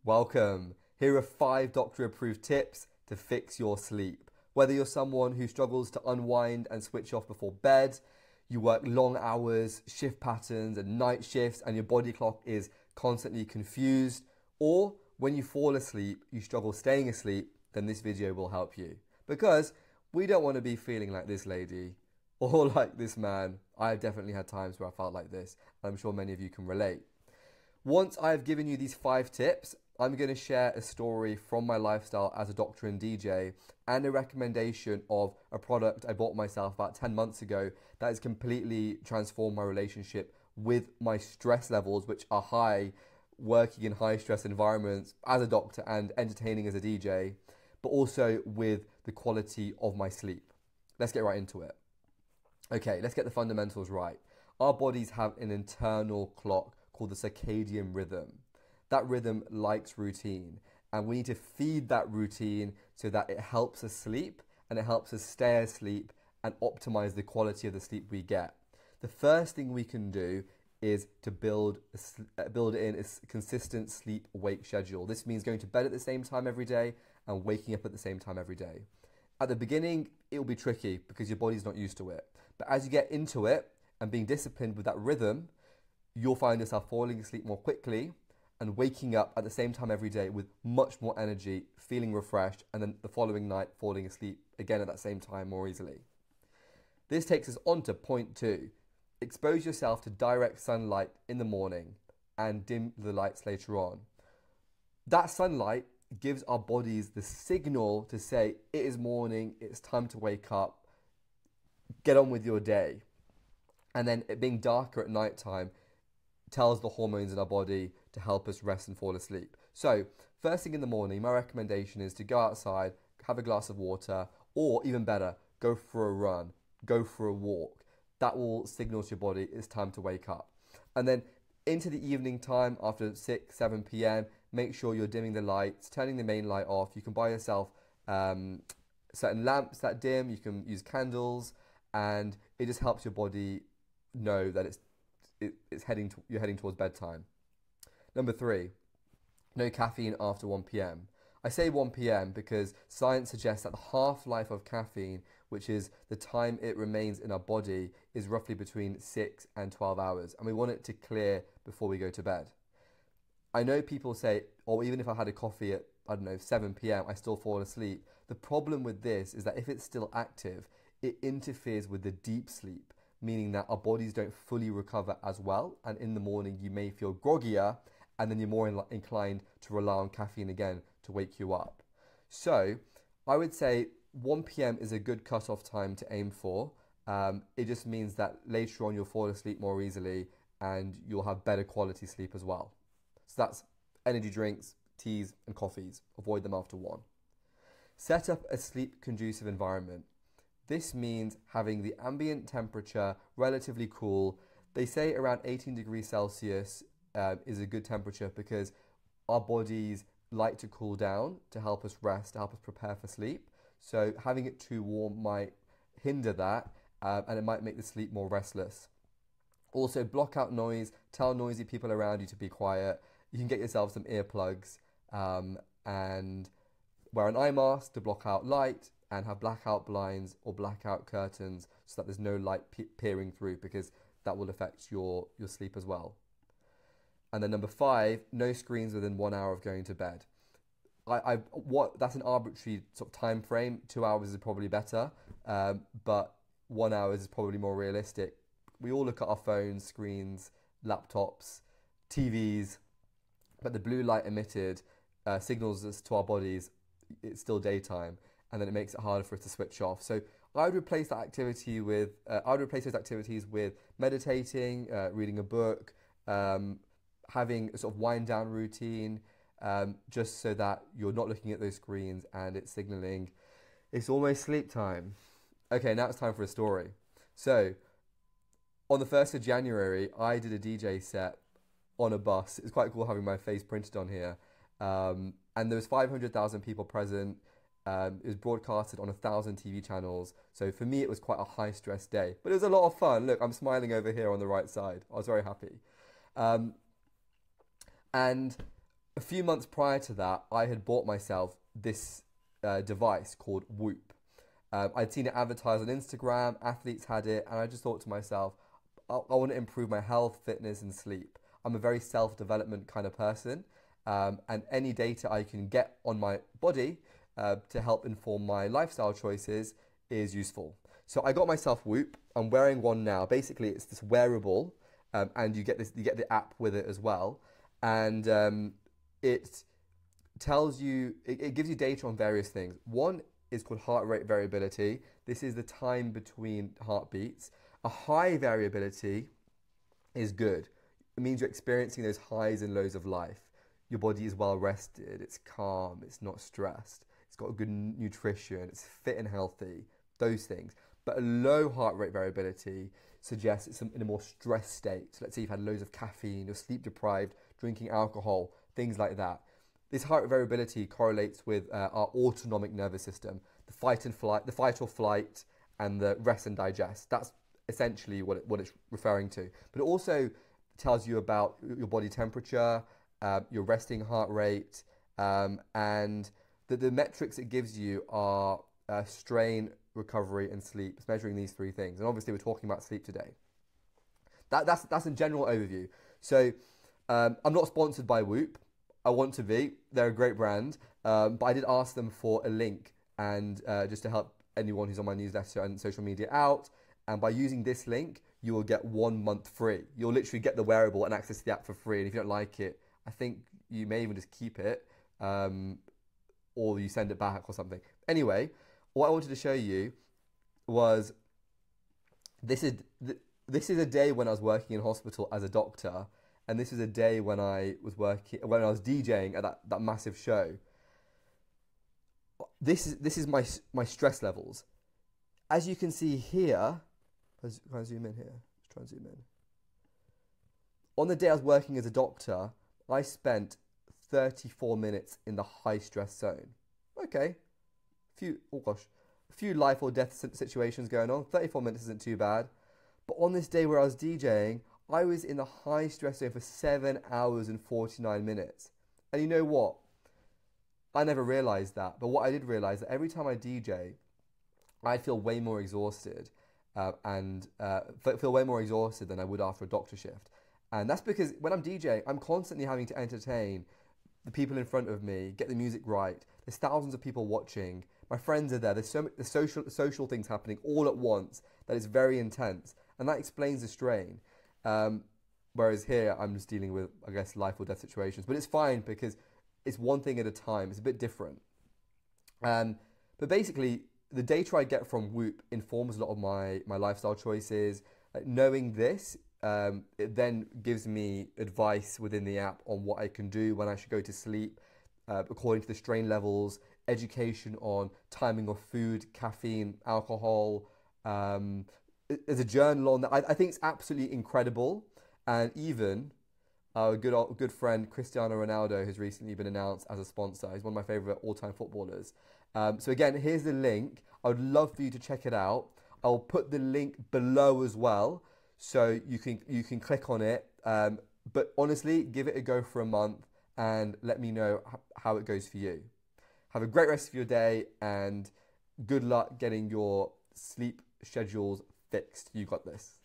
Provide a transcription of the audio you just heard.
Welcome. Here are 5 doctor-approved tips to fix your sleep. Whether you're someone who struggles to unwind and switch off before bed, you work long hours, shift patterns and night shifts, and your body clock is constantly confused, or when you fall asleep, you struggle staying asleep, then this video will help you. Because we don't want to be feeling like this lady or like this man. I've definitely had times where I felt like this. I'm sure many of you can relate. Once I've given you these 5 tips, I'm going to share a story from my lifestyle as a doctor and DJ and a recommendation of a product I bought myself about 10 months ago that has completely transformed my relationship with my stress levels, which are high, working in high stress environments as a doctor and entertaining as a DJ, but also with the quality of my sleep. Let's get right into it. Okay, let's get the fundamentals right. Our bodies have an internal clock called the circadian rhythm. That rhythm likes routine, and we need to feed that routine so that it helps us sleep and it helps us stay asleep and optimize the quality of the sleep we get. The first thing we can do is to build in a consistent sleep-wake schedule. This means going to bed at the same time every day and waking up at the same time every day. At the beginning, it will be tricky because your body's not used to it. But as you get into it and being disciplined with that rhythm, you'll find yourself falling asleep more quickly and waking up at the same time every day with much more energy, feeling refreshed, and then the following night falling asleep again at that same time more easily. This takes us on to point 2. Expose yourself to direct sunlight in the morning and dim the lights later on. That sunlight gives our bodies the signal to say it is morning, it's time to wake up, get on with your day. And then it being darker at night time tells the hormones in our body to help us rest and fall asleep. So first thing in the morning, my recommendation is to go outside, have a glass of water, or even better, go for a run, go for a walk. That will signal to your body it's time to wake up. And then into the evening time, after 6, 7 p.m, make sure you're dimming the lights, turning the main light off. You can buy yourself certain lamps that dim, you can use candles, and it just helps your body know that you're heading towards bedtime. Number 3, no caffeine after 1 p.m. I say 1 p.m. because science suggests that the half-life of caffeine, which is the time it remains in our body, is roughly between 6 and 12 hours, and we want it to clear before we go to bed. I know people say, oh, even if I had a coffee at, 7 p.m, I still fall asleep. The problem with this is that if it's still active, it interferes with the deep sleep, meaning that our bodies don't fully recover as well, and in the morning you may feel groggier, and then you're more inclined to rely on caffeine again to wake you up. So I would say 1 p.m. is a good cutoff time to aim for. It just means that later on you'll fall asleep more easily and you'll have better quality sleep as well. So that's energy drinks, teas and coffees. Avoid them after 1. Set up a sleep conducive environment. This means having the ambient temperature relatively cool. They say around 18 degrees Celsius is a good temperature because our bodies like to cool down to help us rest, to help us prepare for sleep. So having it too warm might hinder that and it might make the sleep more restless. Also, block out noise, tell noisy people around you to be quiet. You can get yourself some earplugs and wear an eye mask to block out light, and have blackout blinds or blackout curtains so that there's no light peering through, because that will affect your sleep as well. And then number 5, no screens within 1 hour of going to bed. That's an arbitrary sort of time frame. 2 hours is probably better, but 1 hour is probably more realistic. We all look at our phones, screens, laptops, TVs, but the blue light emitted signals us to our bodies it's still daytime, and then it makes it harder for us to switch off. So I would replace that activity with, those activities with meditating, reading a book, having a sort of wind down routine, just so that you're not looking at those screens and it's signaling it's almost sleep time. Okay, now it's time for a story. So on the 1st of January, I did a DJ set on a bus. It's quite cool having my face printed on here. And there was 500,000 people present. It was broadcasted on 1,000 TV channels. So for me, it was quite a high-stress day. But it was a lot of fun. Look, I'm smiling over here on the right side. I was very happy. And a few months prior to that, I had bought myself this device called Whoop. I'd seen it advertised on Instagram, athletes had it, and I just thought to myself, I want to improve my health, fitness, and sleep. I'm a very self-development kind of person, and any data I can get on my body to help inform my lifestyle choices is useful. So I got myself Whoop. I'm wearing one now. Basically, it's this wearable, and you get the app with it as well, and it tells you, it gives you data on various things. One is called heart rate variability. This is the time between heartbeats. A high variability is good. It means you're experiencing those highs and lows of life. Your body is well rested, it's calm, it's not stressed, it's got good nutrition, it's fit and healthy, those things. But a low heart rate variability suggests it's in a more stressed state. So let's say you've had loads of caffeine, you're sleep deprived, drinking alcohol, things like that. This heart rate variability correlates with our autonomic nervous system, the fight or flight, and the rest and digest. That's essentially what it's referring to. But it also tells you about your body temperature, your resting heart rate, and the metrics it gives you are strain, recovery, and sleep. It's measuring these three things. And obviously we're talking about sleep today. That's a general overview. So I'm not sponsored by Whoop. I want to be. They're a great brand. But I did ask them for a link and just to help anyone who's on my newsletter and social media out. And by using this link, you will get 1 month free. You'll literally get the wearable and access to the app for free. And if you don't like it, I think you may even just keep it or you send it back or something. Anyway, what I wanted to show you was this is a day when I was working in hospital as a doctor, and this is a day when I was DJing at that massive show. This is my stress levels. As you can see here, can I zoom in here? Let's try and zoom in. On the day I was working as a doctor, I spent 34 minutes in the high stress zone. Okay, a few life or death situations going on. 34 minutes isn't too bad. But on this day where I was DJing, I was in the high stress zone for 7 hours and 49 minutes. And you know what? I never realized that. But what I did realize that every time I DJ, I'd feel way more exhausted and feel way more exhausted than I would after a doctor shift. And that's because when I'm DJing, I'm constantly having to entertain the people in front of me, get the music right. There's thousands of people watching. My friends are there. There's social things happening all at once that is very intense. And that explains the strain. Whereas here, I'm just dealing with, I guess, life or death situations. But it's fine because it's one thing at a time. It's a bit different. But basically, the data I get from Whoop informs a lot of my lifestyle choices. Knowing this, it then gives me advice within the app on what I can do when I should go to sleep, according to the strain levels, education on timing of food, caffeine, alcohol. There's a journal on that. I think it's absolutely incredible. And even our good friend Cristiano Ronaldo has recently been announced as a sponsor. He's one of my favorite all-time footballers. So again, here's the link. I would love for you to check it out. I'll put the link below as well, so you can click on it. But honestly, give it a go for a month and let me know how it goes for you. Have a great rest of your day and good luck getting your sleep schedules fixed. You got this.